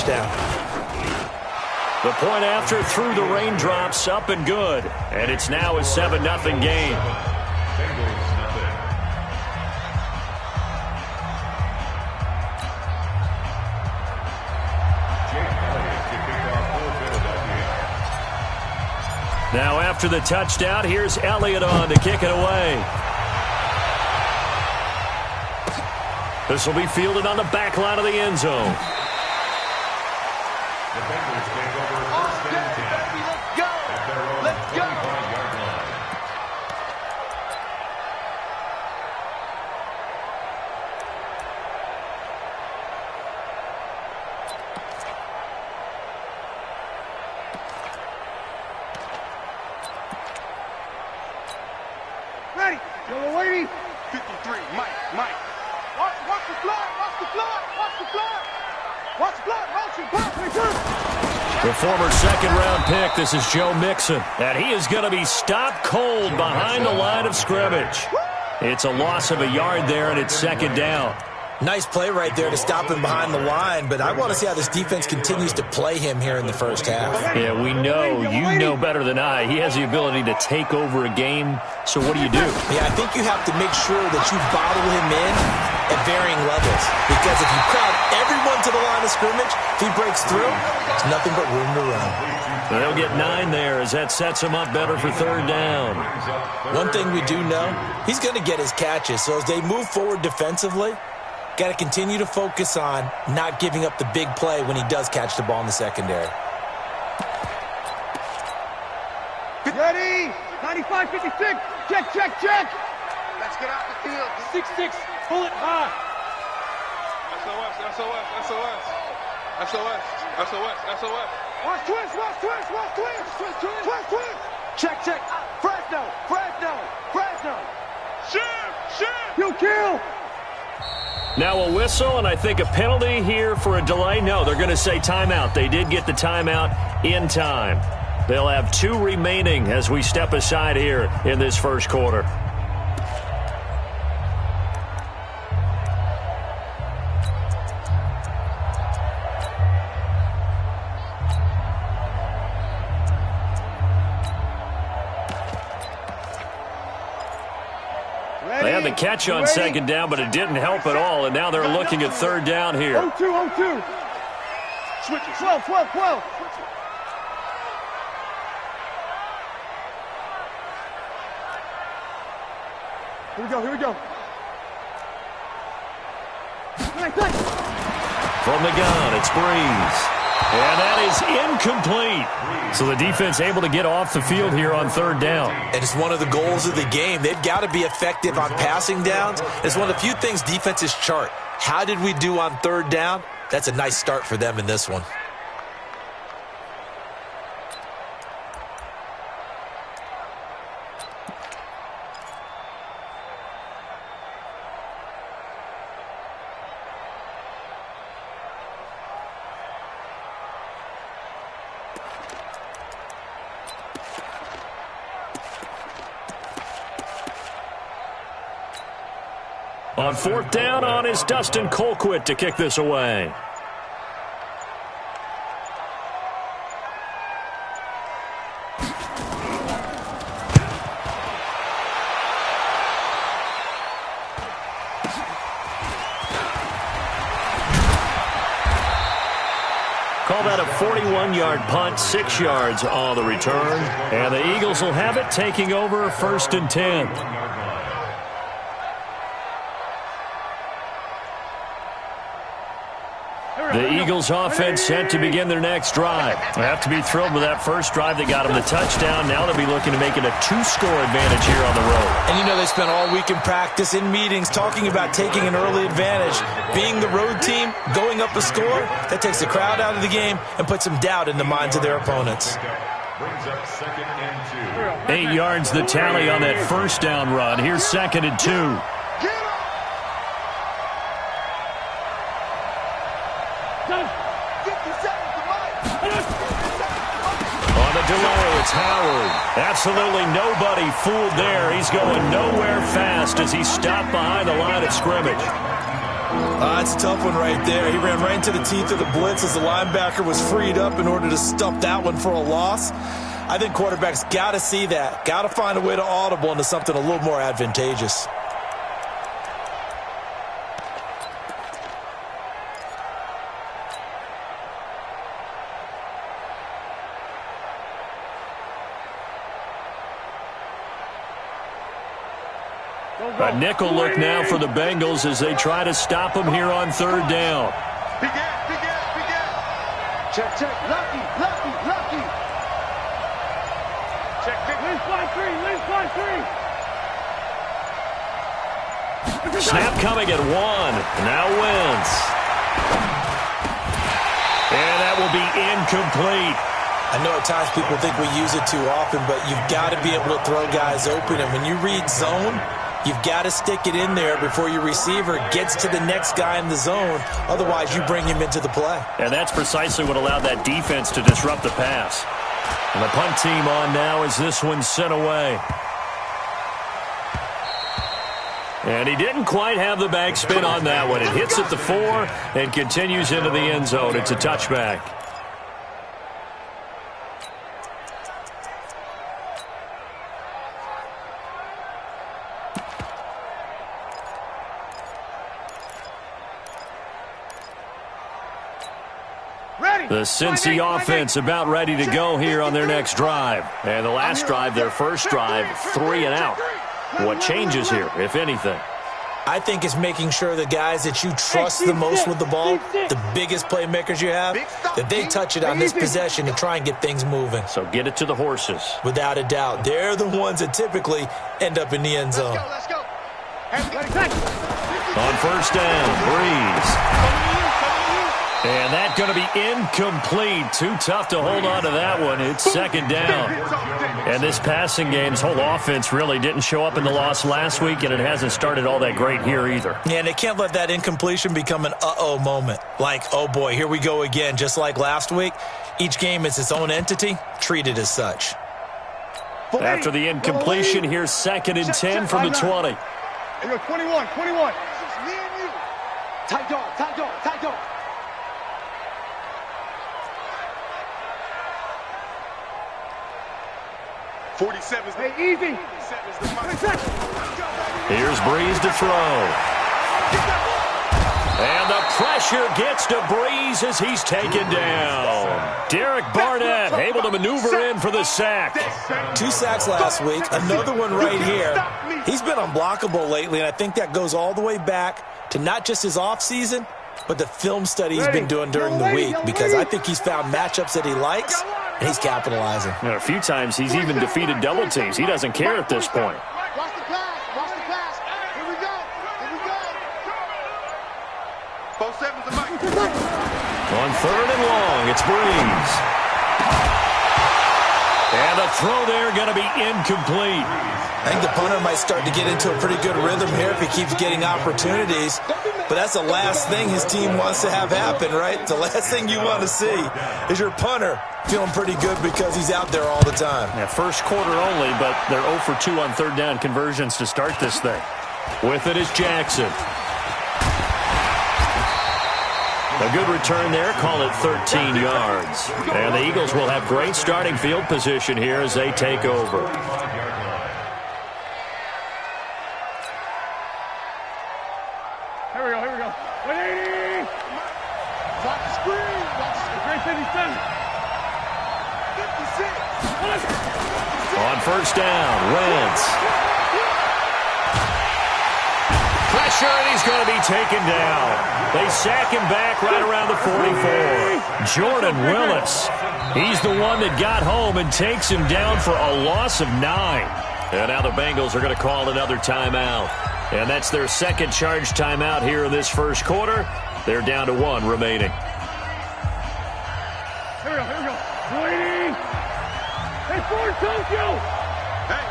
touchdown. The point after through the raindrops, up and good. And it's now a 7-0 game. Now after the touchdown, here's Elliott on to kick it away. This will be fielded on the back line of the end zone. The Bengals take over first and 10. Let's go! Let's go! Ready! Yellow lady! 53, Mike. Watch the flood! Watch the flood! Watch the flood! Watch the flood! Motion! Pop! The former second-round pick, this is Joe Mixon. And he is going to be stopped cold behind the line of scrimmage. It's a loss of a yard there, and it's second down. Nice play right there to stop him behind the line, but I want to see how this defense continues to play him here in the first half. Yeah, we know, you know better than I, he has the ability to take over a game, so what do? Yeah, I think you have to make sure that you bottle him in at varying levels, because if you crowd everyone to the line of scrimmage, if he breaks through, there's nothing but room to run. They'll get 9 there as that sets him up better for third down. One thing we do know, he's going to get his catches, so as they move forward defensively, got to continue to focus on not giving up the big play when he does catch the ball in the secondary. Ready! 95-56! Check! Let's get out the field. 6-6! Pull it high! SOS. Watch twist! Check! Fresno! Shoot! You kill! Now a whistle, and I think a penalty here for a delay. No, they're going to say timeout. They did get the timeout in time. They'll have 2 remaining as we step aside here in this first quarter. They had the catch on second down, but it didn't help at all, and now they're looking at third down here. 0-2. Switch it. 12. Here we go. From the gun, it's Breeze. And that is incomplete. So the defense able to get off the field here on third down. And it's one of the goals of the game. They've got to be effective on passing downs. It's one of the few things defenses chart. How did we do on third down? That's a nice start for them in this one. On fourth down on is Dustin Colquitt to kick this away. Call that a 41-yard punt, 6 yards on the return. And the Eagles will have it, taking over first and 10. The Eagles offense set to begin their next drive. They have to be thrilled with that first drive that got them the touchdown. Now they'll be looking to make it a 2-score advantage here on the road. And you know they spent all week in practice, in meetings, talking about taking an early advantage. Being the road team, going up a score, that takes the crowd out of the game and puts some doubt in the minds of their opponents. Brings up second and 2. 8 yards the tally on that first down run. Here's second and 2. Delay, it's Howard. Absolutely nobody fooled there. He's going nowhere fast as he's stopped behind the line of scrimmage. That's a tough one right there. He ran right into the teeth of the blitz as the linebacker was freed up in order to stuff that one for a loss. I think quarterbacks got to see that. Got to find a way to audible into something a little more advantageous. A nickel look now for the Bengals as they try to stop him here on third down. Big gap. Check. Lucky. Check, big. Lean fly three. Snap coming at 1. Now Wentz. And that will be incomplete. I know at times people think we use it too often, but you've got to be able to throw guys open. And when you read zone, you've got to stick it in there before your receiver gets to the next guy in the zone. Otherwise, you bring him into the play. And that's precisely what allowed that defense to disrupt the pass. And the punt team on now as this one's sent away. And he didn't quite have the backspin on that one. It hits at the 4 and continues into the end zone. It's a touchback. The Cincy offense about ready to go here on their next drive. And the last drive, their first drive, 3 and out. What changes here, if anything? I think it's making sure the guys that you trust the most with the ball, the biggest playmakers you have, that they touch it on this possession and try and get things moving. So get it to the horses. Without a doubt. They're the ones that typically end up in the end zone. Let's go. On first down, Breeze. And that's going to be incomplete. Too tough to hold on to that one. It's second down. And this passing game's whole offense really didn't show up in the loss last week, and it hasn't started all that great here either. Yeah, and they can't let that incompletion become an uh-oh moment. Like, oh boy, here we go again. Just like last week, each game is its own entity, treated as such. After the incompletion, here's 2nd and 10 from the 20. Hey, yo, 21. This is me and you. Tight dog. 47's the easy. Here's Breeze to throw. And the pressure gets to Breeze as he's taken down. Derek Barnett able to maneuver in for the sack. 2 sacks last week, another one right here. He's been unblockable lately, and I think that goes all the way back to not just his offseason, but the film study he's been doing during the week, because I think he's found matchups that he likes, and he's capitalizing. A few times he's even defeated double teams. He doesn't care at this point. Watch the pass. Here we go. 4-7's the mic. On 3rd and long, it's Breeze. And the throw there going to be incomplete. I think the punter might start to get into a pretty good rhythm here if he keeps getting opportunities. But that's the last thing his team wants to have happen, right? The last thing you want to see is your punter feeling pretty good because he's out there all the time. Yeah, first quarter only, but they're 0 for 2 on 3rd down conversions to start this thing. With it is Jackson. A good return there, call it 13 yards. And the Eagles will have great starting field position here as they take over. Here we go. 180. Top the screen. That's the great 57. 56. On first down, Wentz. Pressure, and he's going to be taken down. They sack him back right around the 44. Jordan Willis. He's the one that got home and takes him down for a loss of 9. And now the Bengals are going to call another timeout. And that's their second charge timeout here in this first quarter. They're down to 1 remaining. Here we go. Waiting. Hey, Ford, Tokyo. Hey.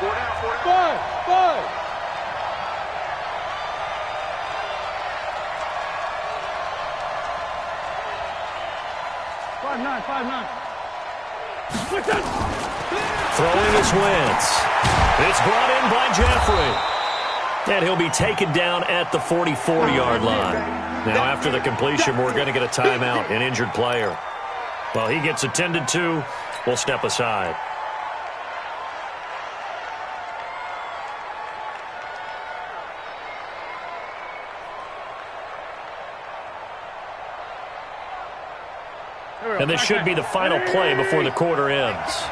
4 down. 5. 5-9. Throwing is Wentz. It's brought in by Jeffrey. And he'll be taken down at the 44-yard line. Now, after the completion, we're going to get a timeout, an injured player. Well, he gets attended to. We'll step aside. And this should be the final play before the quarter ends.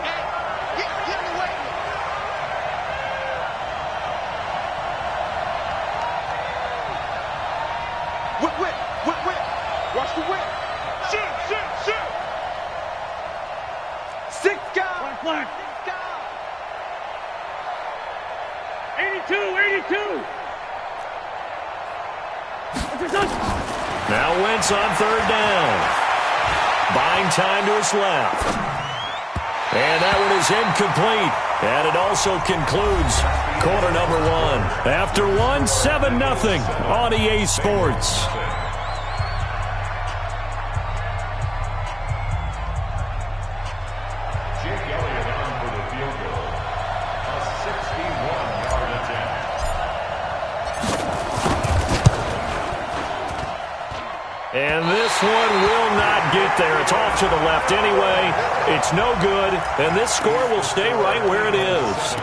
Watch the whip. Shoot. Six guys. Flag. 82. Now Wentz on third down. Buying time to his left. And that one is incomplete. And it also concludes quarter number one. After one, 7-0 on EA Sports. And this one will not get there. It's off to the left anyway. It's no good, and this score will stay right where it is.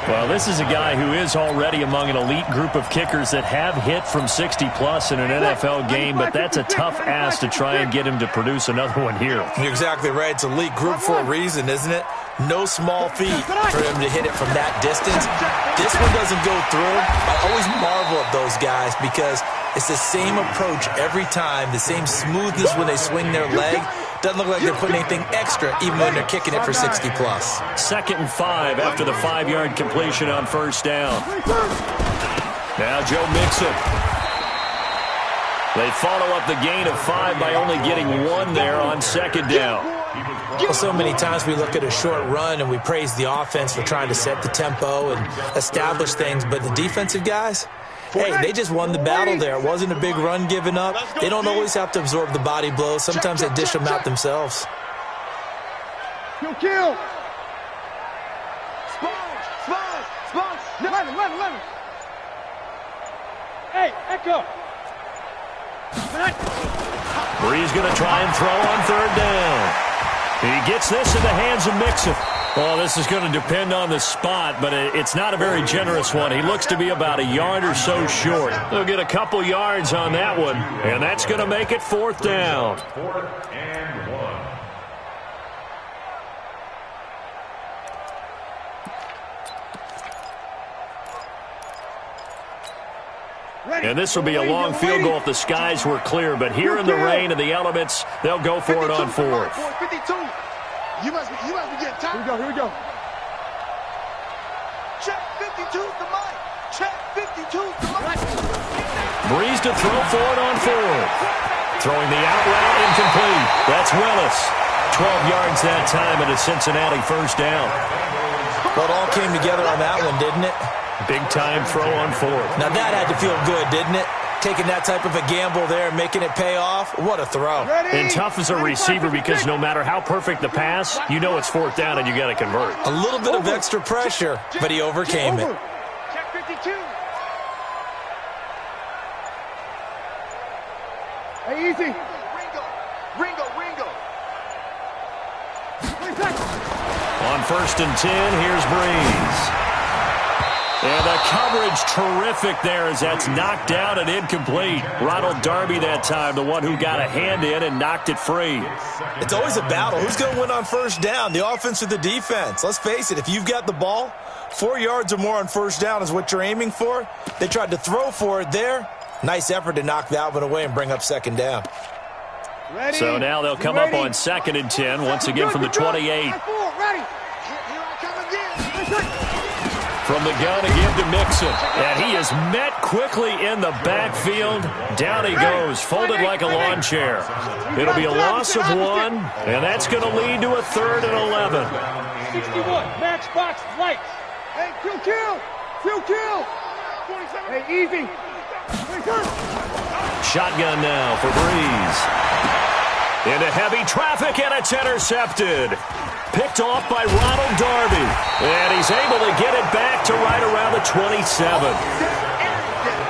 Well, this is a guy who is already among an elite group of kickers that have hit from 60-plus in an NFL game, but that's a tough ask to try and get him to produce another one here. You're exactly right. It's a elite group for a reason, isn't it? No small feat for him to hit it from that distance. This one doesn't go through. I always marvel at those guys because it's the same approach every time, the same smoothness when they swing their leg. Doesn't look like they're putting anything extra, even when they're kicking it for 60-plus. 2nd and 5 after the 5-yard completion on first down. Now Joe Mixon. They follow up the gain of 5 by only getting 1 there on 2nd down. Well, so many times we look at a short run and we praise the offense for trying to set the tempo and establish things, but the defensive guys, hey, they just won the battle there. It wasn't a big run given up. They don't always have to absorb the body blows. Sometimes they dish them out themselves. Kill. Sponge. 11. Hey, Echo. Bree's going to try and throw on third down. He gets this in the hands of Mixon. Well, this is going to depend on the spot, but it's not a very generous one. He looks to be about a yard or so short. They'll get a couple yards on that one, and that's going to make it 4th down. 4th and 1. And this will be a long field goal if the skies were clear, but here in the rain and the elements, they'll go for it on 4th. 52. You must be getting tired. Here we go. Check 52 to Mike. Check 52 to Mike. Breeze to throw for it on 4th. Throwing the out route incomplete. That's Willis. 12 yards that time and a Cincinnati 1st down. Well, it all came together on that one, didn't it? Big time throw on 4th. Now that had to feel good, didn't it? Taking that type of a gamble there, making it pay off. What a throw. And tough as a receiver because no matter how perfect the pass, you know it's 4th down and you got to convert. A little bit of extra pressure, but he overcame it. Check 52. Hey, easy. Ringo. On 1st and 10, here's Breeze. And the coverage terrific there as that's knocked down and incomplete. Ronald Darby that time, the one who got a hand in and knocked it free. It's always a battle. Who's going to win on 1st down, the offense or the defense? Let's face it, if you've got the ball, 4 yards or more on 1st down is what you're aiming for. They tried to throw for it there. Nice effort to knock that one away and bring up 2nd down. Ready. So now they'll come up on 2nd and 10, once again from the 28. Ready. Here I come again. From the gun again to Mixon. And he is met quickly in the backfield. Down he goes, folded like a lawn chair. It'll be a loss of 1, and that's going to lead to a 3rd and 11. 61, matchbox lights. Hey, kill. Hey, easy. Shotgun now for Breeze. Into heavy traffic, and it's intercepted. Picked off by Ronald Darby. And he's able to get it back to right around the 27.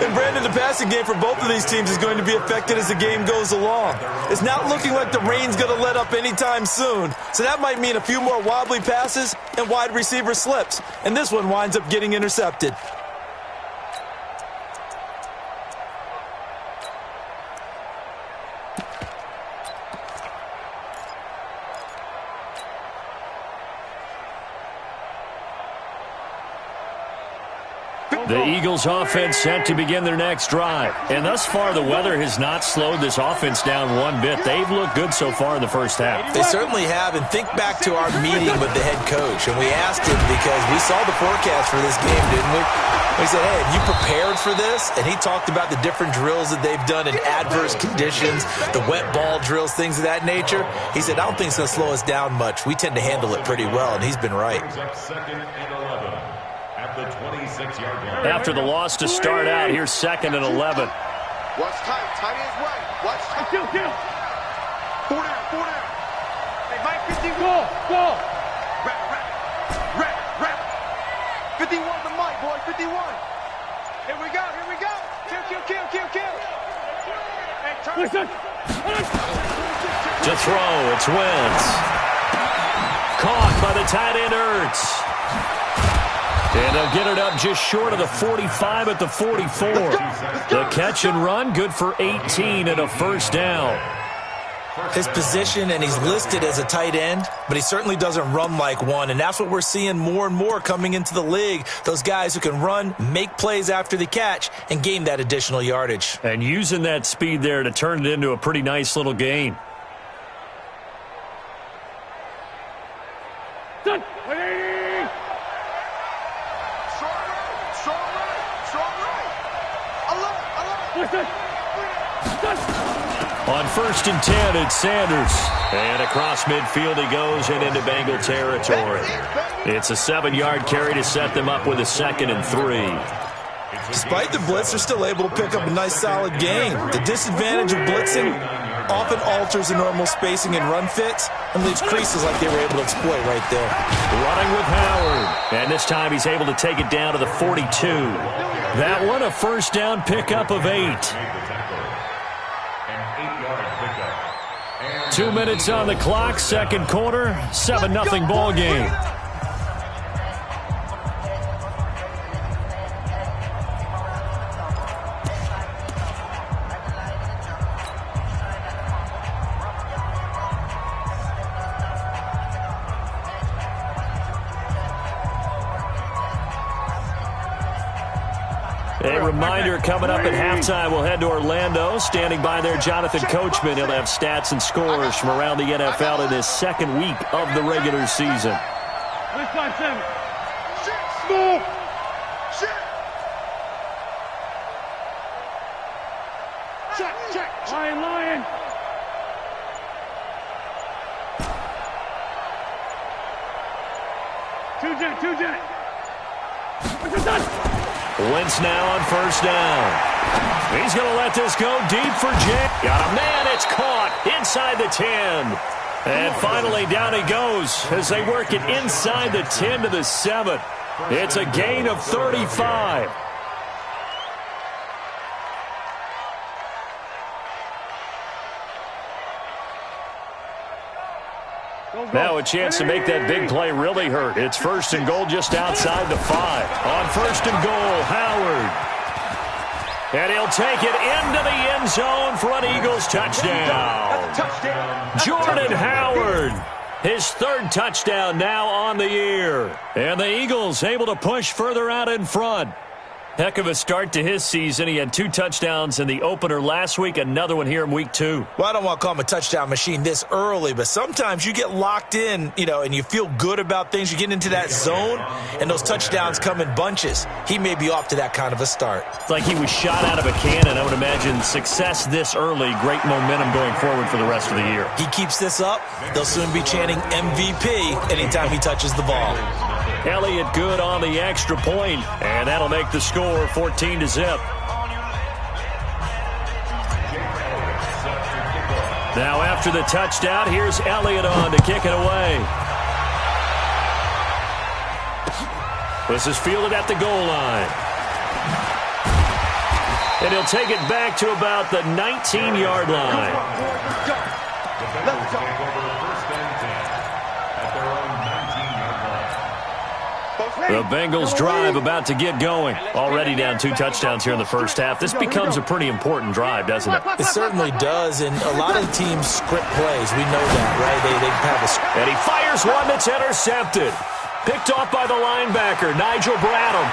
And Brandon, the passing game for both of these teams is going to be affected as the game goes along. It's not looking like the rain's going to let up anytime soon, so that might mean a few more wobbly passes and wide receiver slips. And this one winds up getting intercepted. The Eagles offense set to begin their next drive. And thus far, the weather has not slowed this offense down one bit. They've looked good so far in the first half. They certainly have. And think back to our meeting with the head coach. And we asked him because we saw the forecast for this game, didn't we? We said, hey, have you prepared for this? And he talked about the different drills that they've done in adverse conditions, the wet ball drills, things of that nature. He said, I don't think it's going to slow us down much. We tend to handle it pretty well, and he's been right. After the loss to start out, here's 2nd and 11. Watch tight. Tight ends right. Watch tight. Kill. 4 down. Hey, Mike, 50. Go. Rap. 51 to Mike, boy. 51. Here we go. Kill. Hey, turn. To throw, it's Wentz. Caught by the tight end Ertz. And they'll get it up just short of the 45 at the 44. The catch and run, good for 18 and a first down. His position, and he's listed as a tight end, but he certainly doesn't run like one, and that's what we're seeing more and more coming into the league. Those guys who can run, make plays after the catch, and gain that additional yardage. And using that speed there to turn it into a pretty nice little gain. Done. On 1st and 10, it's Sanders. And across midfield he goes and into Bengal territory. It's a 7-yard carry to set them up with a 2nd and 3. Despite the blitz, they're still able to pick up a nice solid gain. The disadvantage of blitzing often alters the normal spacing and run fits and leaves creases like they were able to exploit right there. Running with Howard. And this time he's able to take it down to the 42. That one a first down pickup of 8. 2 minutes on the clock, second quarter, 7-0 ball game. A reminder coming up at halftime, we'll head to Orlando. Standing by there, Jonathan Coachman. He'll have stats and scores from around the NFL in his 2nd week of the regular season. 5-7. Move. Check. Lion. Two jet. What's it done? Wentz now on first down. He's going to let this go deep for Jay. Got a man, it's caught inside the 10. And finally down he goes as they work it inside the 10 to the 7. It's a gain of 35. Now a chance to make that big play really hurt. It's 1st and goal just outside the 5. On 1st and goal, Howard. And he'll take it into the end zone for an Eagles touchdown. Jordan Howard, his 3rd touchdown now on the year. And the Eagles able to push further out in front. Heck of a start to his season. He had 2 touchdowns in the opener last week, another one here in week 2. Well, I don't want to call him a touchdown machine this early, but sometimes you get locked in, and you feel good about things. You get into that zone, and those touchdowns come in bunches. He may be off to that kind of a start. It's like he was shot out of a cannon. I would imagine success this early, great momentum going forward for the rest of the year. He keeps this up, they'll soon be chanting MVP anytime he touches the ball. Elliott good on the extra point, and that'll make the score 14-0. Now after the touchdown, here's Elliott on to kick it away. This is fielded at the goal line. And he'll take it back to about the 19-yard line. Let's go. The Bengals drive about to get going. Already down 2 touchdowns here in the first half. This becomes a pretty important drive, doesn't it? It certainly does, and a lot of the teams script plays. We know that, right? They have a... And he fires one that's intercepted. Picked off by the linebacker, Nigel Bradham.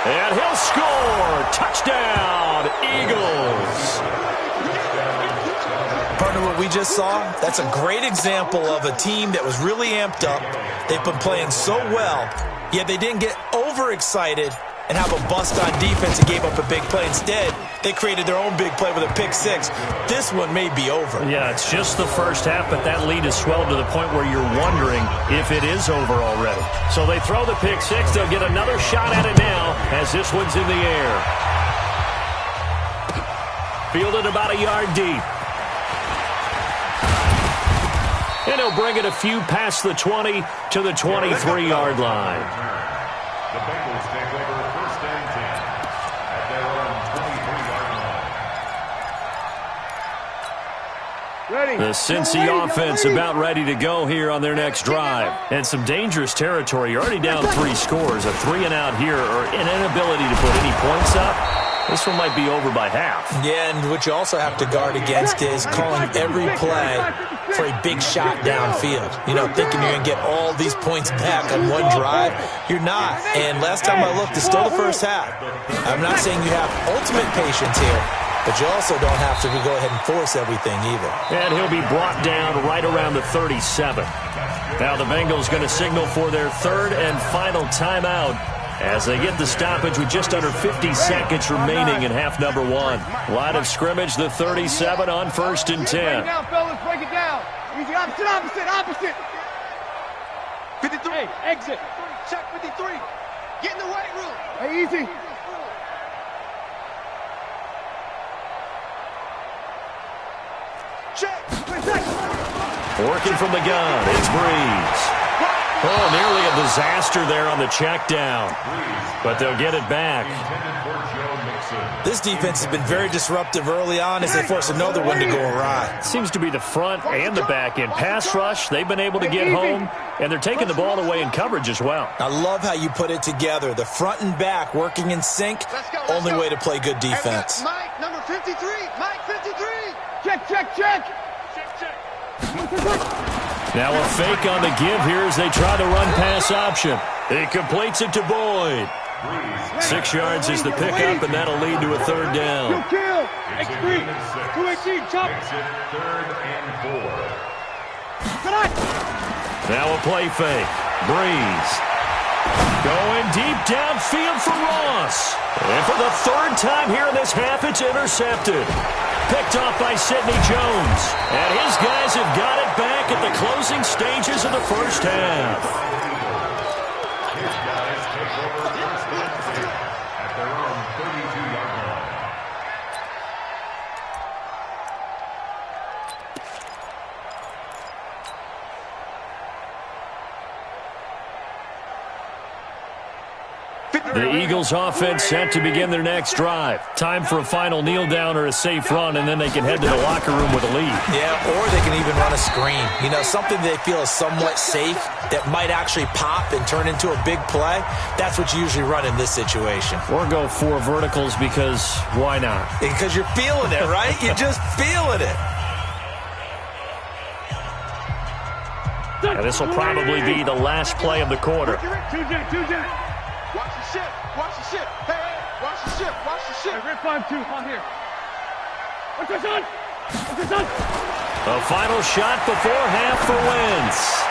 And he'll score. Touchdown, Eagles. Partner, what we just saw, that's a great example of a team that was really amped up. They've been playing so well, yet they didn't get overexcited and have a bust on defense and gave up a big play. Instead, they created their own big play with a pick six. This one may be over. Yeah, it's just the first half, but that lead has swelled to the point where you're wondering if it is over already. So they throw the pick six. They'll get another shot at it now as this one's in the air. Fielded about a yard deep. And he'll bring it a few past the 20 to the 23-yard line. The Bengals take over first and 10 at their own 23-yard line. The Cincy offense about ready to go here on their next drive. And some dangerous territory. You're already down 3 scores. A 3-and-out here or an inability to put any points up. This one might be over by half. Yeah, and what you also have to guard against is calling every play for a big shot downfield. You know, thinking you're going to get all these points back on one drive. You're not. And last time I looked, it's still the first half. I'm not saying you have ultimate patience here, but you also don't have to go ahead and force everything either. And he'll be brought down right around the 37. Now the Bengals going to signal for their third and final timeout as they get the stoppage with just under 50 seconds remaining in half number 1. Line of scrimmage, the 37 on first and 10. Break it down, fellas. Break it down. Easy. Opposite. 53. Hey, exit. Check 53. Get in the weight room. Hey, easy. Check. Working from the gun, it's Breeze. Oh, nearly a disaster there on the check down. But they'll get it back. This defense has been very disruptive early on as they force another one to go awry. Seems to be the front and the back end. Pass rush, they've been able to get home, and they're taking the ball away in coverage as well. I love how you put it together. The front and back working in sync, only way to play good defense. Mike, number 53. Mike, 53. Check. Now a fake on the give here as they try the run-pass option. He completes it to Boyd. 6 yards is the pickup, and that'll lead to a third down. Kill. X3. 218. Chop. Third and 4. Now a play fake. Breeze. Going deep downfield for Ross. And for the third time here in this half, it's intercepted. Picked off by Sidney Jones. And his guys have got it back at the closing stages of the first half. His guys take over first and 10 at their own 32-yard line. The Eagles offense set to begin their next drive. Time for a final kneel down or a safe run, and then they can head to the locker room with a lead. Yeah, or they can even run a screen. You know, something they feel is somewhat safe that might actually pop and turn into a big play. That's what you usually run in this situation. Or go 4 verticals because why not? Because you're feeling it, right? You're just feeling it. And this will probably be the last play of the quarter. Watch the ship. Hey, watch the ship. Hey, Red 5-2, on here. What's this on? A final shot before half for Wentz.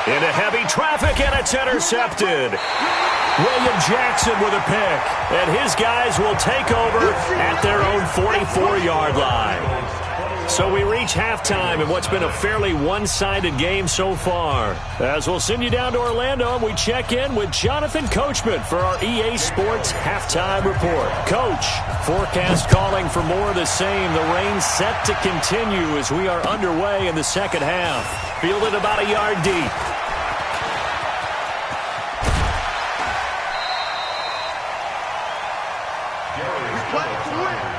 Into heavy traffic, and it's intercepted. William Jackson with a pick. And his guys will take over at their own 44-yard line. So we reach halftime in what's been a fairly one-sided game so far. As we'll send you down to Orlando, and we check in with Jonathan Coachman for our EA Sports Halftime Report. Coach, forecast calling for more of the same. The rain set to continue as we are underway in the second half. Fielded about a yard deep. Play to win.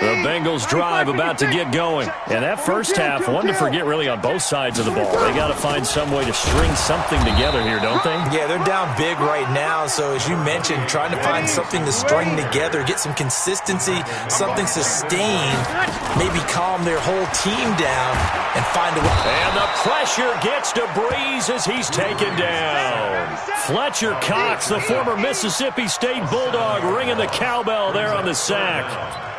The Bengals drive about to get going. And that first half, one to forget really on both sides of the ball. They got to find some way to string something together here, don't they? Yeah, they're down big right now. So as you mentioned, trying to find something to string together, get some consistency, something sustained, maybe calm their whole team down and find a way. And the pressure gets to Breeze as he's taken down. Fletcher Cox, the former Mississippi State Bulldog, ringing the cowbell there on the sack.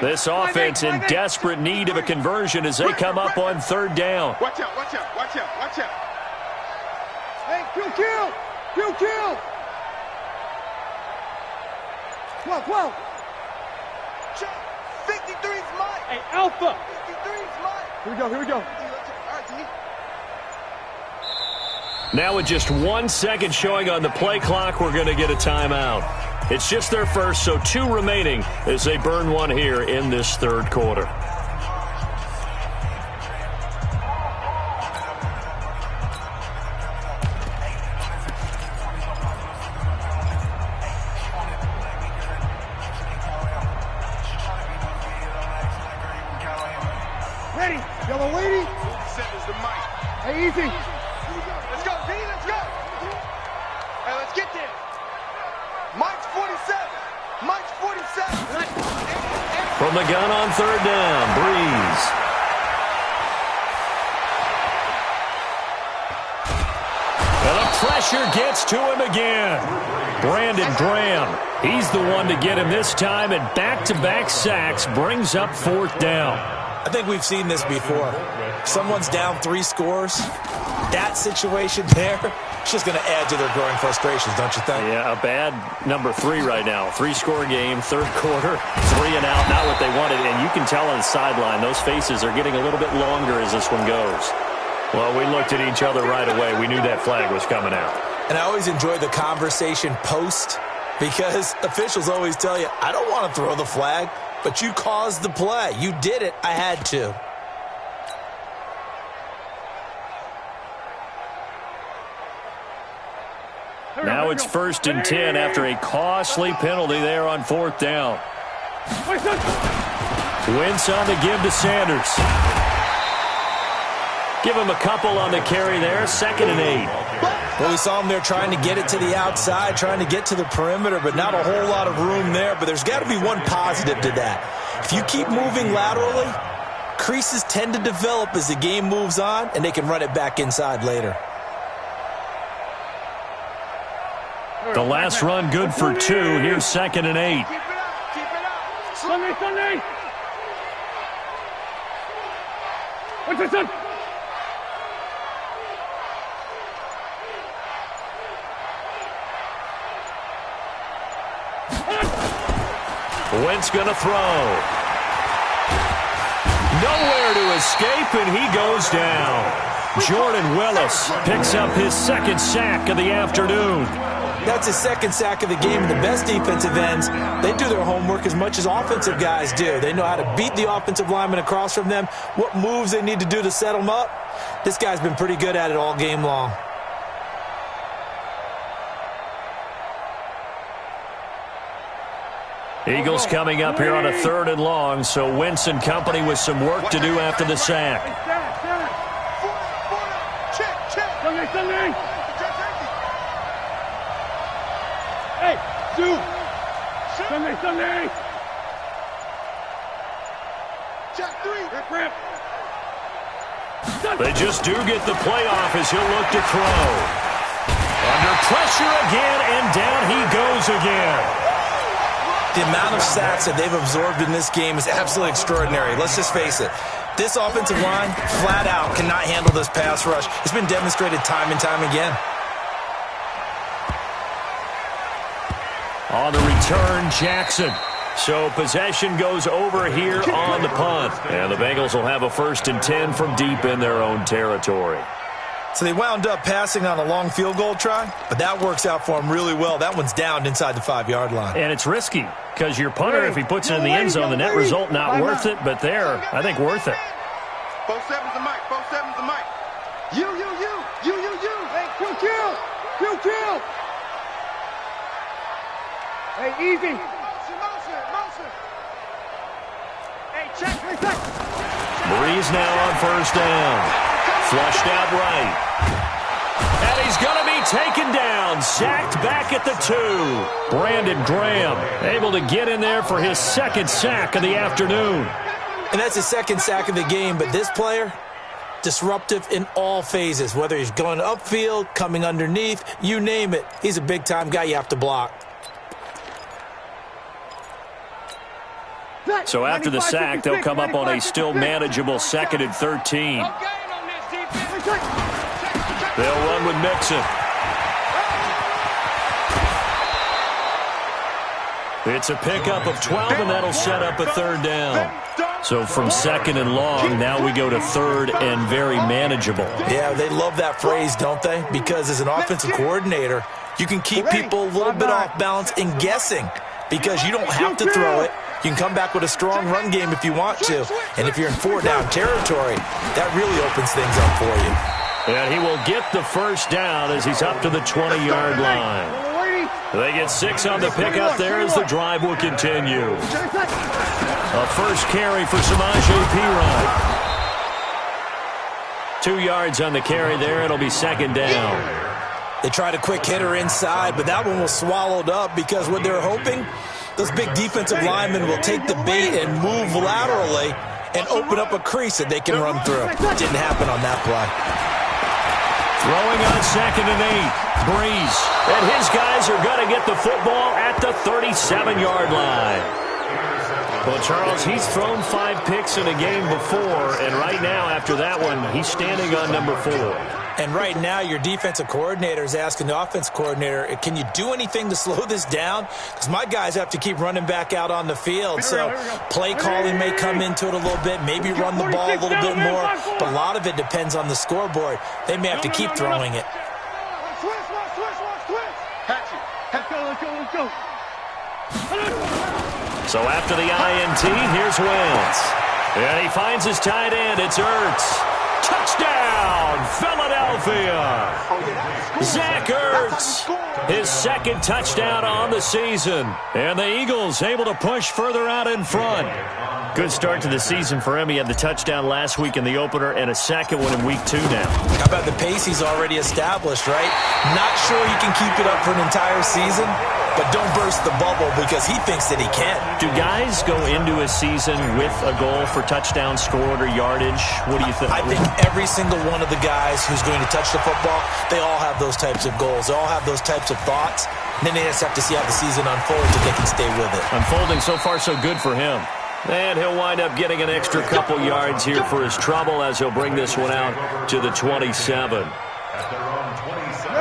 This offense in desperate need of a conversion as they come up on third down. Watch out, watch out, watch out, watch out. Hey, kill. 12. 53's mine. Hey, Alpha. 53's mine. Here we go. Now with just 1 second showing on the play clock, we're going to get a timeout. It's just their first, so 2 remaining as they burn one here in this third quarter. Ready, yellow lady. Is the mic. Hey, easy. Let's go, B, let's go. Hey, let's get there. Mike's 47. Mike's 47. From the gun on third down, Breeze. And the pressure gets to him again. Brandon Graham, he's the one to get him this time, and back-to-back sacks brings up fourth down. I think we've seen this before. Someone's down 3 scores. That situation there, it's just going to add to their growing frustrations, don't you think? Yeah, a bad number 3 right now. 3-score game, third quarter, 3 and out, not what they wanted. And you can tell on the sideline, those faces are getting a little bit longer as this one goes. Well, we looked at each other right away. We knew that flag was coming out. And I always enjoy the conversation post because officials always tell you, I don't want to throw the flag, but you caused the play. You did it. I had to. Now it's 1st and 10 after a costly penalty there on fourth down. Wentz on the give to Sanders. Give him a couple on the carry there. 2nd and 8. Well, we saw him there trying to get it to the outside, trying to get to the perimeter, but not a whole lot of room there. But there's got to be one positive to that. If you keep moving laterally, creases tend to develop as the game moves on, and they can run it back inside later. The last run good for 2. Here's 2nd and 8. Keep it up. Sunday. What's this, son? Wentz going to throw. Nowhere to escape, and he goes down. Jordan Willis picks up his 2nd sack of the afternoon. That's his 2nd sack of the game. And the best defensive ends, they do their homework as much as offensive guys do. They know how to beat the offensive lineman across from them, what moves they need to do to set them up. This guy's been pretty good at it all game long. Eagles coming up here on a 3rd and long, so Wentz and company with some work to do after the sack. Sunday. Hey, Sue. Sunday. Check 3. Rip. They just do get the playoff as he'll look to throw. Under pressure again, and down he goes again. The amount of sacks that they've absorbed in this game is absolutely extraordinary. Let's just face it. This offensive line, flat out, cannot handle this pass rush. It's been demonstrated time and time again. On the return, Jackson. So possession goes over here on the punt. And the Bengals will have a 1st and 10 from deep in their own territory. So they wound up passing on a long field goal try, but that works out for them really well. That one's down inside the 5-yard line. And it's risky because your punter, if he puts it in the end zone, the net result not worth it, but there, I think worth it. 4-7's the mic. 4-7's the mic. You. Hey, kill. Hey, easy. Motion. Breeze now on first down. Flushed out right. And he's going to be taken down. Sacked back at the 2. Brandon Graham able to get in there for his second sack of the afternoon. And that's his second sack of the game, but this player, disruptive in all phases, whether he's going upfield, coming underneath, you name it. He's a big-time guy you have to block. So after the sack, they'll come up on a still manageable 2nd and 13. They'll run with Mixon. It's a pickup of 12, and that'll set up a 3rd down. So from 2nd and long, now we go to 3rd and very manageable. Yeah, they love that phrase, don't they? Because as an offensive coordinator, you can keep people a little bit off balance and guessing because you don't have to throw it. You can come back with a strong run game if you want to. And if you're in 4-down territory, that really opens things up for you. And he will get the 1st down as he's up to the 20-yard line. They get 6 on the pickup there as the drive will continue. A first carry for Samaje Perine. 2 yards on the carry there. It'll be 2nd down. They tried a quick hitter inside, but that one was swallowed up because what they're hoping, those big defensive linemen will take the bait and move laterally and open up a crease that they can run through. Didn't happen on that play. Throwing on 2nd and 8. Breeze. And his guys are going to get the football at the 37-yard line. Well, Charles, he's thrown 5 picks in a game before, and right now, after that one, he's standing on number 4. And right now, your defensive coordinator is asking the offensive coordinator, can you do anything to slow this down? Because my guys have to keep running back out on the field. So play calling may come into it a little bit, maybe run the ball a little bit more. But a lot of it depends on the scoreboard. They may have to keep throwing it. So after the INT, here's Wentz. And he finds his tight end. It's Ertz. Touchdown, Philadelphia. Zach Ertz, his 2nd touchdown on the season. And the Eagles able to push further out in front. Good start to the season for him. He had the touchdown last week in the opener and a 2nd one in week 2 now. How about the pace he's already established, right? Not sure he can keep it up for an entire season, but don't burst the bubble because he thinks that he can. Do guys go into a season with a goal for touchdown scored or yardage? What do you think? I think every single one of the guys who's going to touch the football, they all have those types of goals. They all have those types of thoughts. And then they just have to see how the season unfolds if they can stay with it. Unfolding so far so good for him. And he'll wind up getting an extra couple yards here for his trouble as he'll bring this one out to the 27.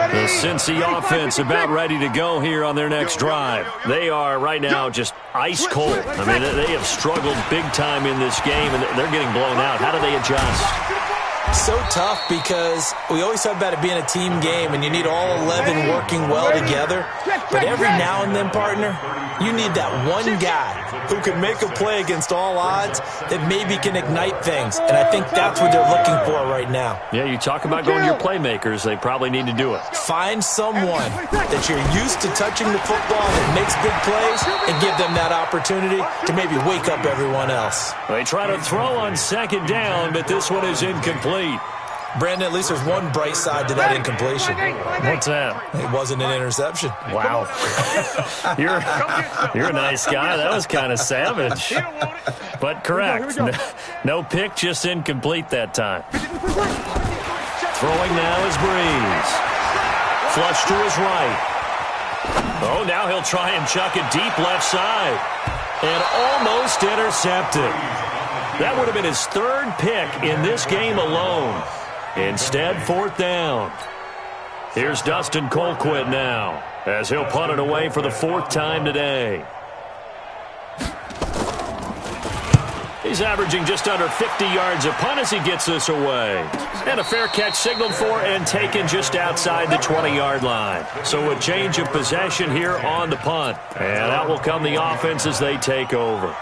The Cincy offense about ready to go here on their next drive. They are right now just ice cold. I mean, they have struggled big time in this game, and they're getting blown out. How do they adjust? So tough because we always talk about it being a team game, and you need all 11 working well together. But every now and then, partner, you need that one guy who can make a play against all odds that maybe can ignite things. And I think that's what they're looking for right now. Yeah, you talk about going to your playmakers. They probably need to do it. Find someone that you're used to touching the football that makes big plays and give them that opportunity to maybe wake up everyone else. They try to throw on 2nd down, but this one is incomplete. Brandon, at least there's one bright side to that incompletion. What's that? It wasn't an interception. Wow. You're a nice guy. That was kind of savage. But correct. No pick, just incomplete that time. Throwing now is Breeze. Flush to his right. Oh, now he'll try and chuck it deep left side. And almost intercepted. That would have been his 3rd pick in this game alone. Instead, 4th down. Here's Dustin Colquitt now, as he'll punt it away for the 4th time today. He's averaging just under 50 yards a punt as he gets this away. And a fair catch signaled for and taken just outside the 20-yard line. So a change of possession here on the punt. And out will come the offense as they take over.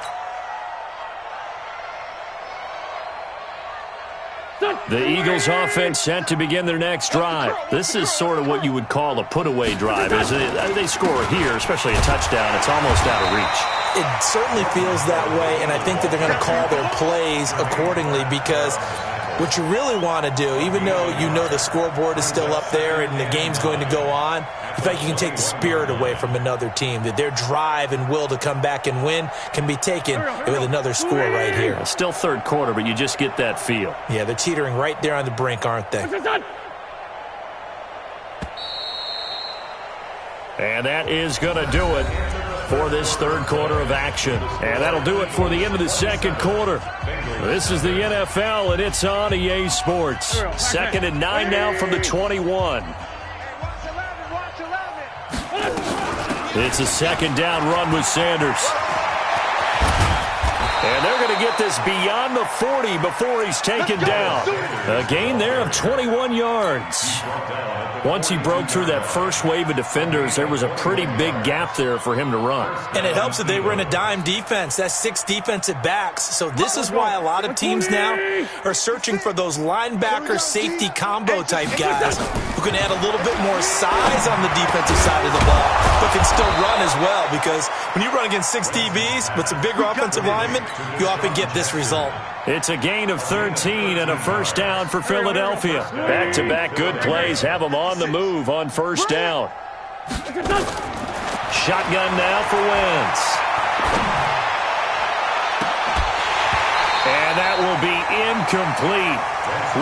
The Eagles offense set to begin their next drive. This is sort of what you would call a put-away drive. As they score here, especially a touchdown, it's almost out of reach. It certainly feels that way, and I think that they're going to call their plays accordingly, because what you really want to do, even though you know the scoreboard is still up there and the game's going to go on, in fact, you can take the spirit away from another team, that their drive and will to come back and win can be taken with another score right here. It's still third quarter, but you just get that feel. Yeah, they're teetering right there on the brink, aren't they? And that is going to do it for this third quarter of action. And that'll do it for the end of the second quarter. This is the NFL, and it's on EA Sports. 2nd and 9 now from the 21. It's a second down run with Sanders. And they're going to get this beyond the 40 before he's taken down. A gain there of 21 yards. Once he broke through that first wave of defenders, there was a pretty big gap there for him to run. And it helps that they run a dime defense. That's 6 defensive backs. So this is why a lot of teams now are searching for those linebacker safety combo type guys who can add a little bit more size on the defensive side of the ball, but can still run as well, because when you run against 6 DBs with some bigger offensive linemen, you often get this result. It's a gain of 13 and a first down for Philadelphia. Back-to-back good plays have them on the move on first down. Shotgun now for Wentz. And that will be incomplete.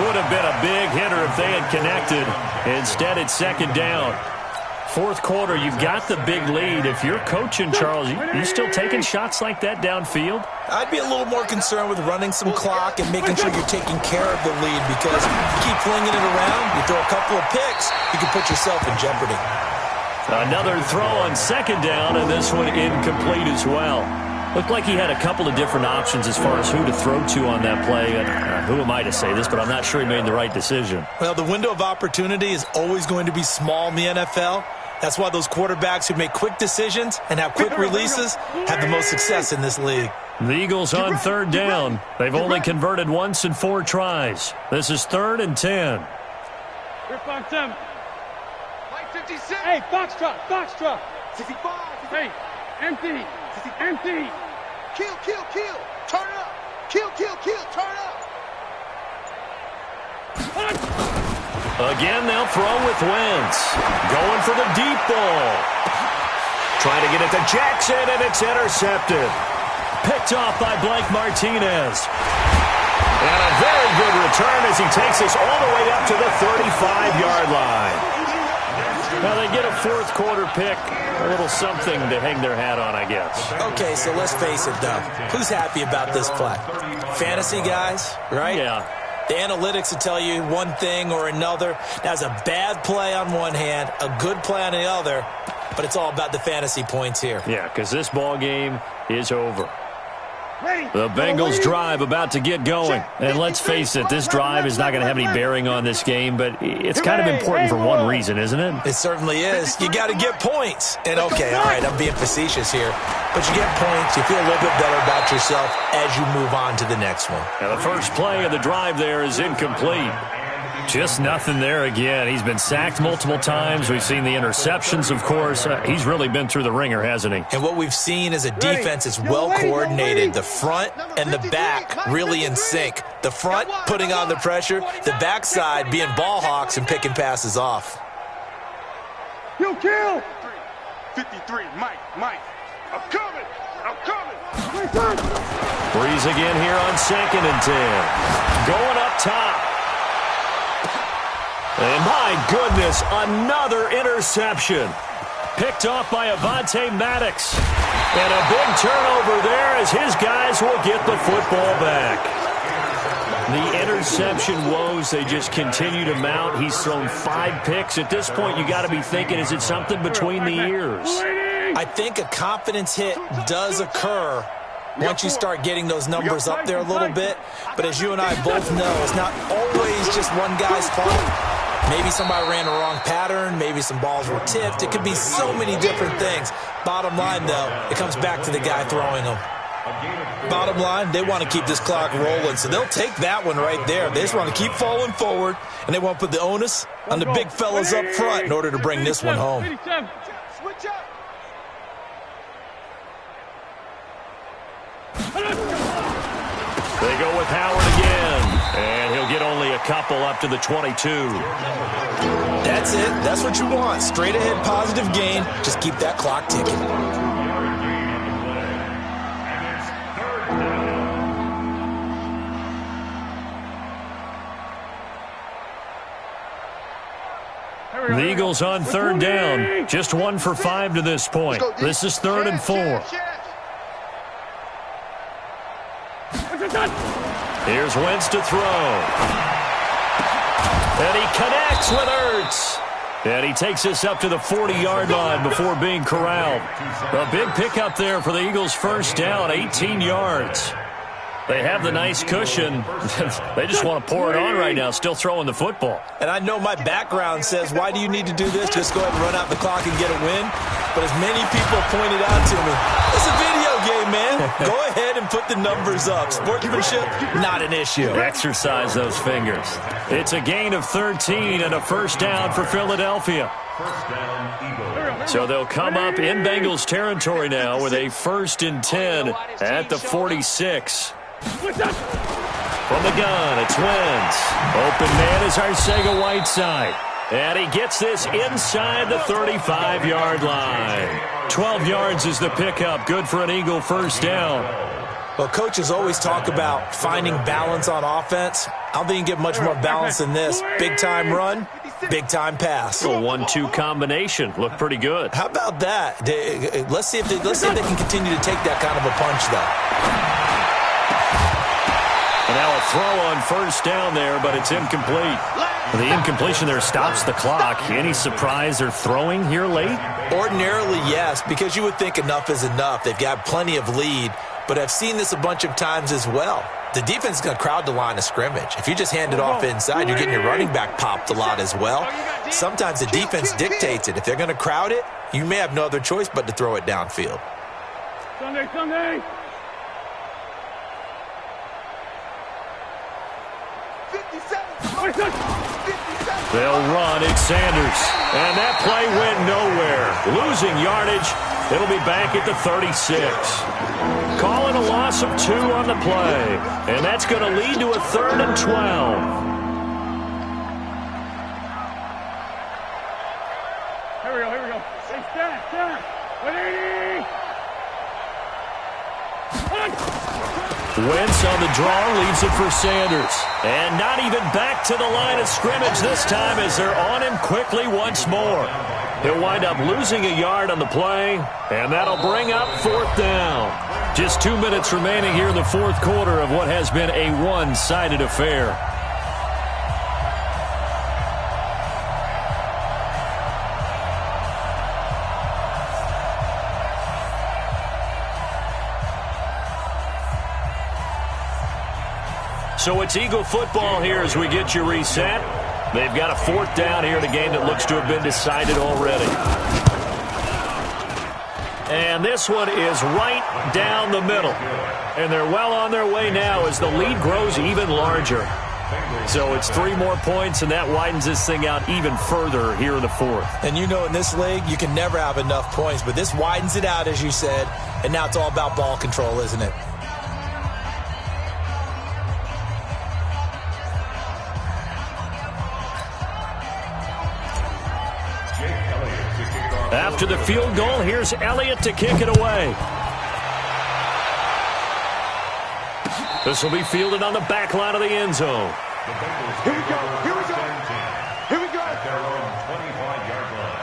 Would have been a big hitter if they had connected. Instead, it's second down. Fourth quarter, you've got the big lead. If you're coaching, Charles, you still taking shots like that downfield? I'd be a little more concerned with running some clock and making sure you're taking care of the lead, because if you keep flinging it around, you throw a couple of picks, you can put yourself in jeopardy. Another throw on second down, and this one incomplete as well. Looked like he had a couple of different options as far as who to throw to on that play. Who am I to say this, but I'm not sure he made the right decision. Well, the window of opportunity is always going to be small in the NFL. That's why those quarterbacks who make quick decisions and have quick releases have the most success in this league. The Eagles on third down. They've only converted once in 4 tries. This is 3rd and 10. Here, 5-7. 56. Hey, Foxtrot. 65. Hey, empty. Kill. Turn up. Kill. Turn up. Again, they'll throw with Wentz. Going for the deep ball. Trying to get it to Jackson, and it's intercepted. Picked off by Blake Martinez. And a very good return as he takes us all the way up to the 35-yard line. Now they get a fourth quarter pick. A little something to hang their hat on, I guess. Okay, so let's face it, though. Who's happy about this play? Fantasy guys, right? Yeah. The analytics will tell you one thing or another. That's a bad play on one hand, a good play on the other, but it's all about the fantasy points here. Yeah, because this ball game is over. The Bengals drive about to get going. And let's face it, this drive is not going to have any bearing on this game, but it's kind of important for one reason, isn't it? It certainly is. You got to get points. And okay, all right, I'm being facetious here, but you get points, you feel a little bit better about yourself as you move on to the next one. Now the first play of the drive there is incomplete. Just nothing there again. He's been sacked multiple times. We've seen the interceptions, of course. He's really been through the ringer, hasn't he? And what we've seen is a defense that's well coordinated. The front and the back really in sync. The front putting on the pressure, the backside being ball hawks and picking passes off. You kill! 53, Mike. I'm coming. Breeze again here on 2nd and 10. Going up top. And my goodness, another interception. Picked off by Avonte Maddox. And a big turnover there as his guys will get the football back. The interception woes, they just continue to mount. He's thrown 5 picks. At this point, you got to be thinking, is it something between the ears? I think a confidence hit does occur once you start getting those numbers up there a little bit. But as you and I both know, it's not always just one guy's fault. Maybe somebody ran the wrong pattern. Maybe some balls were tipped. It could be so many different things. Bottom line, though, it comes back to the guy throwing them. Bottom line, they want to keep this clock rolling, so they'll take that one right there. They just want to keep falling forward, and they want to put the onus on the big fellas up front in order to bring this one home. They go with Howard again, and he'll get only a couple up to the 22. That's it. That's what you want. Straight ahead positive gain. Just keep that clock ticking. The Eagles on third down. Just 1 for 5 to this point. This is 3rd and 4. Here's Wentz to throw. And he connects with Ertz. And he takes us up to the 40-yard line before being corralled. A big pickup there for the Eagles' first down, 18 yards. They have the nice cushion. They just want to pour it on right now, still throwing the football. And I know my background says, why do you need to do this? Just go ahead and run out the clock and get a win. But as many people pointed out to me, it's a video game, man. Go ahead and put the numbers up. Sportsmanship, not an issue. Exercise those fingers. It's a gain of 13 and a first down for Philadelphia. So they'll come up in Bengals territory now with a 1st and 10 at the 46. From the gun, it's Wentz. Open man is Arcega-Whiteside. And he gets this inside the 35-yard line. 12 yards is the pickup. Good for an Eagle first down. Well, coaches always talk about finding balance on offense. I don't think you can get much more balance than this. Big-time run, big-time pass. A 1-2 combination. Looked pretty good. How about that? Let's see if they can continue to take that kind of a punch, though. And now a throw on first down there, but it's incomplete. The incompletion there stops the clock. Any surprise they're throwing here late? Ordinarily, yes, because you would think enough is enough. They've got plenty of lead, but I've seen this a bunch of times as well. The defense is going to crowd the line of scrimmage. If you just hand it off inside, you're getting your running back popped a lot as well. Sometimes the defense dictates it. If they're going to crowd it, you may have no other choice but to throw it downfield. Sunday. 57. They'll run. It's Sanders. And that play went nowhere. Losing yardage. It'll be back at the 36. Calling a loss of 2 on the play. And that's going to lead to a 3rd and 12. Here we go. Hey, stand. 180. Wentz on the draw, leaves it for Sanders. And not even back to the line of scrimmage this time as they're on him quickly once more. He'll wind up losing a yard on the play, and that'll bring up 4th down. Just 2 minutes remaining here in the 4th quarter of what has been a one-sided affair. So it's Eagle football here as we get you reset. They've got a 4th down here in a game that looks to have been decided already. And this one is right down the middle. And they're well on their way now as the lead grows even larger. So it's 3 more points, and that widens this thing out even further here in the 4th. And you know in this league, you can never have enough points, but this widens it out, as you said, and now it's all about ball control, isn't it? After the field goal, here's Elliott to kick it away. This will be fielded on the back line of the end zone. Here we go. At their own 25-yard line.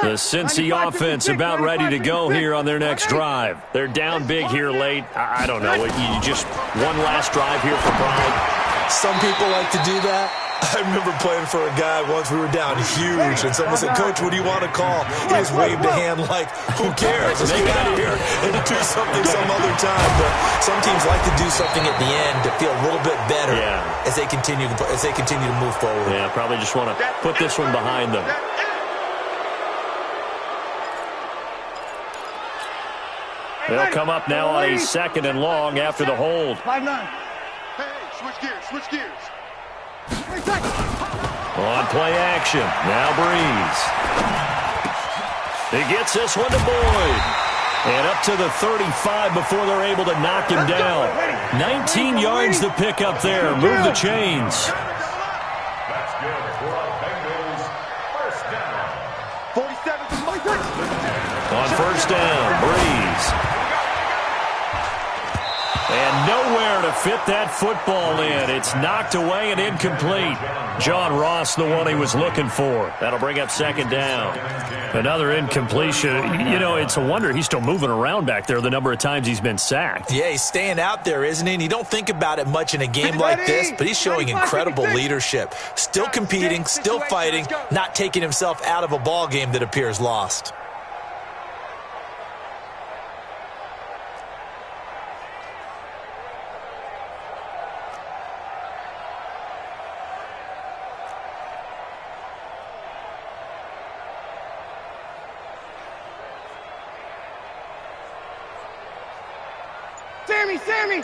The Cincy offense about ready to go here on their next drive. They're down big here late. I don't know. You just one last drive here for pride. Some people like to do that. I remember playing for a guy once. We were down huge, and someone said, "Coach, what do you want to call?" He just waved a hand like, "Who cares? Let's get out of here and do something some other time." But some teams like to do something at the end to feel a little bit better as they continue to move forward. Yeah, probably just want to put this one behind them. They'll come up now on a 2nd and long after the hold. 5-9. Hey, switch gears. On play action. Now Breeze. He gets this one to Boyd. And up to the 35 before they're able to knock him down. 19 yards to pick up there. Move the chains. That's good for Bengals. First down. 47 to 46. On first down, Breeze. And nowhere to fit that football in. It's knocked away and incomplete. John Ross, the one he was looking for. That'll bring up second down. Another incompletion. You know, it's a wonder he's still moving around back there the number of times he's been sacked. Yeah, he's staying out there, isn't he? And you don't think about it much in a game like this, but he's showing incredible leadership. Still competing, still fighting, not taking himself out of a ball game that appears lost. Sammy!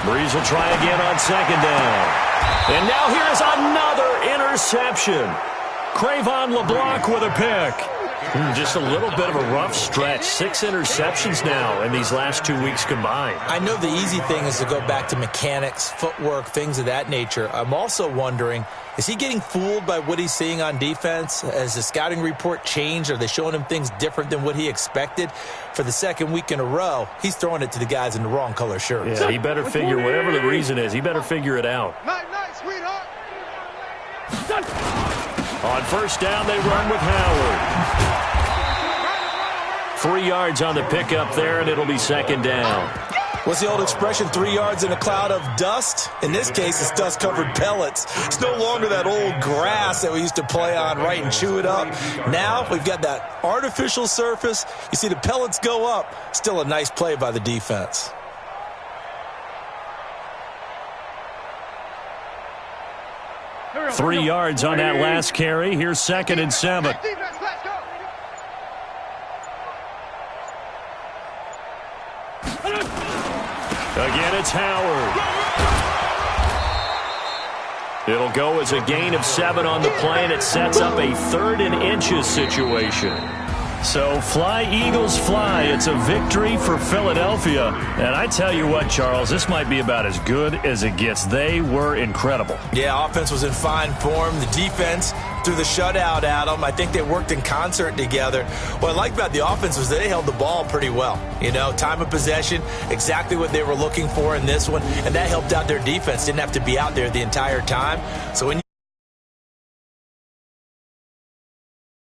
Breeze will try again on second down. And now here's another interception. Cravon LeBlanc with a pick. Just a little bit of a rough stretch. 6 interceptions now in these last 2 weeks combined. I know the easy thing is to go back to mechanics, footwork, things of that nature. I'm also wondering, is he getting fooled by what he's seeing on defense? Has the scouting report changed? Are they showing him things different than what he expected? For the second week in a row, he's throwing it to the guys in the wrong color shirts. Yeah, he better figure, whatever the reason is, he better figure it out. Night, sweetheart. On first down, they run with Howard. 3 yards on the pickup there, and it'll be second down. What's the old expression, 3 yards in a cloud of dust? In this case, it's dust-covered pellets. It's no longer that old grass that we used to play on, right, and chew it up. Now we've got that artificial surface. You see the pellets go up. Still a nice play by the defense. Three yards on that last carry. Here's second and 7. Again, it's Howard. It'll go as a gain of 7 on the play, and it sets up a 3rd and inches situation. So fly, Eagles, fly. It's a victory for Philadelphia. And I tell you what, Charles, this might be about as good as it gets. They were incredible. Yeah, offense was in fine form. The defense threw the shutout at them. I think they worked in concert together. What I like about the offense was they held the ball pretty well. You know, time of possession, exactly what they were looking for in this one. And that helped out their defense. Didn't have to be out there the entire time. So when